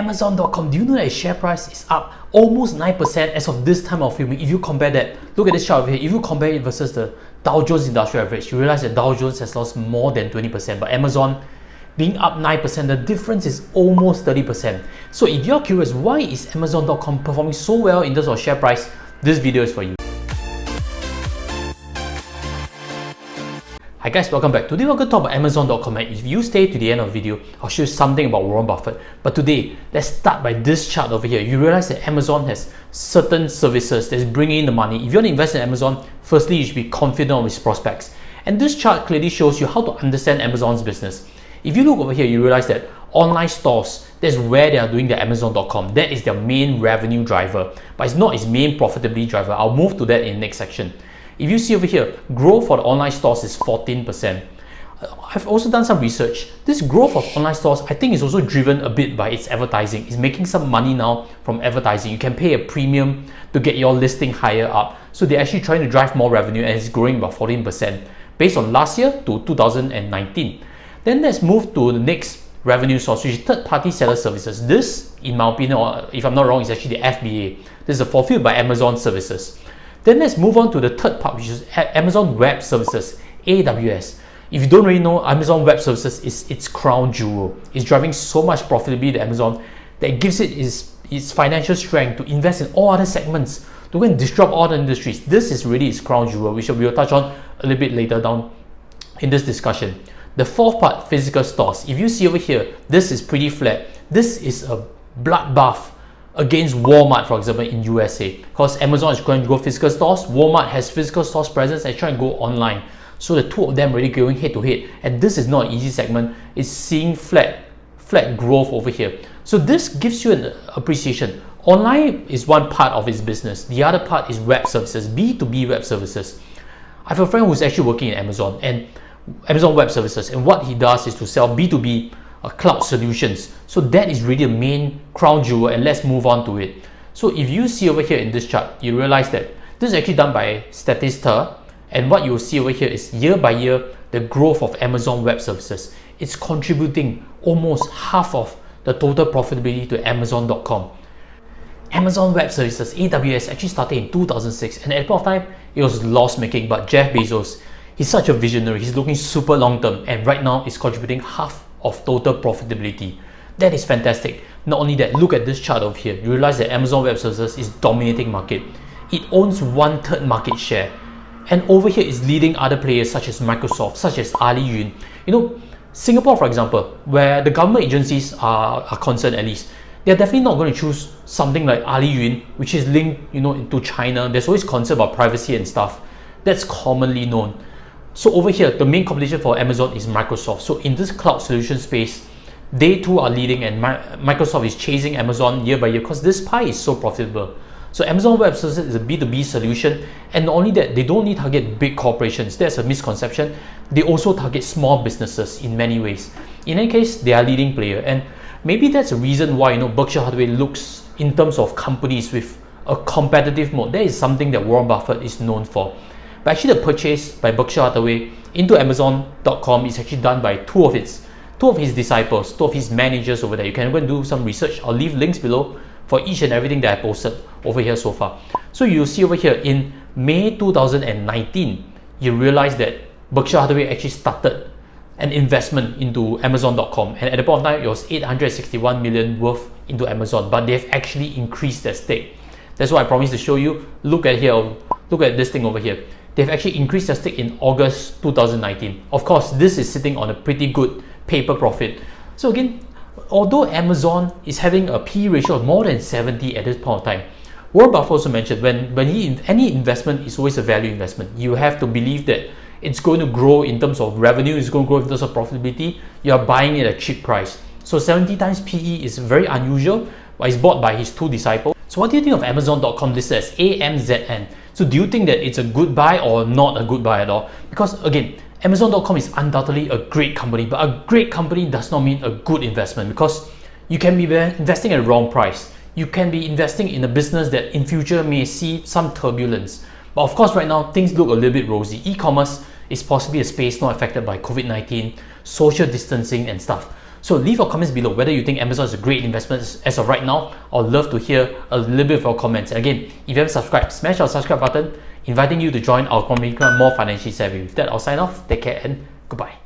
Amazon.com, do you know that its share price is up almost 9% as of this time of filming? If you compare that, look at this chart over here. If you compare it versus the Dow Jones Industrial Average, you realize that Dow Jones has lost more than 20%, but Amazon being up 9%, the difference is almost 30%. So if you're curious, why is Amazon.com performing so well in terms of share price, this video is for you. Hi guys, welcome back. Today we're going to talk about Amazon.com, and if you stay to the end of the video, I'll show you something about Warren Buffett. But today, let's start by this chart over here. You realize that Amazon has certain services that's bringing in the money. If you want to invest in Amazon, firstly, you should be confident of its prospects. And this chart clearly shows you how to understand Amazon's business. If you look over here, you realize that online stores, that's where they are doing the Amazon.com. That is their main revenue driver, but it's not its main profitability driver. I'll move to that in the next section. If you see over here, growth for the online stores is 14%. I've also done some research. This growth of online stores, I think, is also driven a bit by its advertising. It's making some money now from advertising. You can pay a premium to get your listing higher up. So they're actually trying to drive more revenue, and it's growing about 14% based on last year to 2019. Then let's move to the next revenue source, which is third-party seller services. This, in my opinion, or if I'm not wrong, is actually the FBA. This is the fulfilled by Amazon services. Then let's move on to the third part, which is Amazon Web Services, AWS. If you don't really know, Amazon Web Services is its crown jewel. It's driving so much profitability to Amazon that it gives it its financial strength to invest in all other segments, to go and disrupt all the industries. This is really its crown jewel, which we will touch on a little bit later down in this discussion. The fourth part, physical stores. If you see over here, this is pretty flat. This is a bloodbath against Walmart, for example, in USA, because Amazon is going to go physical stores, Walmart has physical stores presence and trying to go online. So the two of them really going head to head, and this is not an easy segment. It's seeing flat growth over here. So this gives you an appreciation. Online is one part of its business. The other part is web services, B2B web services. I have a friend who's actually working in Amazon and Amazon Web Services, and what he does is to sell B2B cloud solutions. So that is really the main crown jewel, and let's move on to it. So if you see over here in this chart, you realize that this is actually done by Statista, and what you will see over here is year by year the growth of Amazon Web Services. It's contributing almost half of the total profitability to Amazon.com. Amazon Web Services, AWS, actually started in 2006, and at that point of time it was loss making, but Jeff Bezos, he's such a visionary, he's looking super long term, and right now it's contributing half of total profitability. That is fantastic. Not only that, look at this chart over here. You realize that Amazon Web Services is dominating market. It owns 1/3 market share, and over here is leading other players such as Microsoft, such as Ali Yun. You know, Singapore, for example, where the government agencies are concerned, at least, they're definitely not going to choose something like Ali Yun, which is linked, into China. There's always concern about privacy and stuff. That's commonly known. So over here, the main competition for Amazon is Microsoft. So in this cloud solution space, they too are leading, and Microsoft is chasing Amazon year by year because this pie is so profitable. So Amazon Web Services is a B2B solution, and not only that, they don't only target big corporations. That's a misconception. They also target small businesses in many ways. In any case, they are a leading player, and maybe that's a reason why Berkshire Hathaway looks in terms of companies with a competitive mode. That is something that Warren Buffett is known for. But actually, the purchase by Berkshire Hathaway into Amazon.com is actually done by two of his disciples, two of his managers over there. You can go and do some research. I'll leave links below for each and everything that I posted over here so far. So you'll see over here in May 2019, you realize that Berkshire Hathaway actually started an investment into Amazon.com, and at the point of time it was 861 million worth into Amazon, but they've actually increased their stake. That's what I promised to show you. Look at here, look at this thing over here. They've actually increased their stake in August 2019. Of course, this is sitting on a pretty good paper profit. So again, although Amazon is having a PE ratio of more than 70 at this point of time, Warren Buffett also mentioned any investment is always a value investment. You have to believe that it's going to grow in terms of revenue, it's going to grow in terms of profitability. You are buying it at a cheap price. So 70 times PE is very unusual, but it's bought by his two disciples. So what do you think of Amazon.com listed as AMZN? So do you think that it's a good buy or not a good buy at all? Because again, Amazon.com is undoubtedly a great company, but a great company does not mean a good investment, because you can be investing at the wrong price. You can be investing in a business that in future may see some turbulence. But of course, right now, things look a little bit rosy. E-commerce is possibly a space not affected by COVID-19, social distancing and stuff. So leave your comments below whether you think Amazon is a great investment as of right now. I'd love to hear a little bit of your comments. And again, if you haven't subscribed, smash our subscribe button, inviting you to join our community more financially savvy. With that, I'll sign off. Take care and goodbye.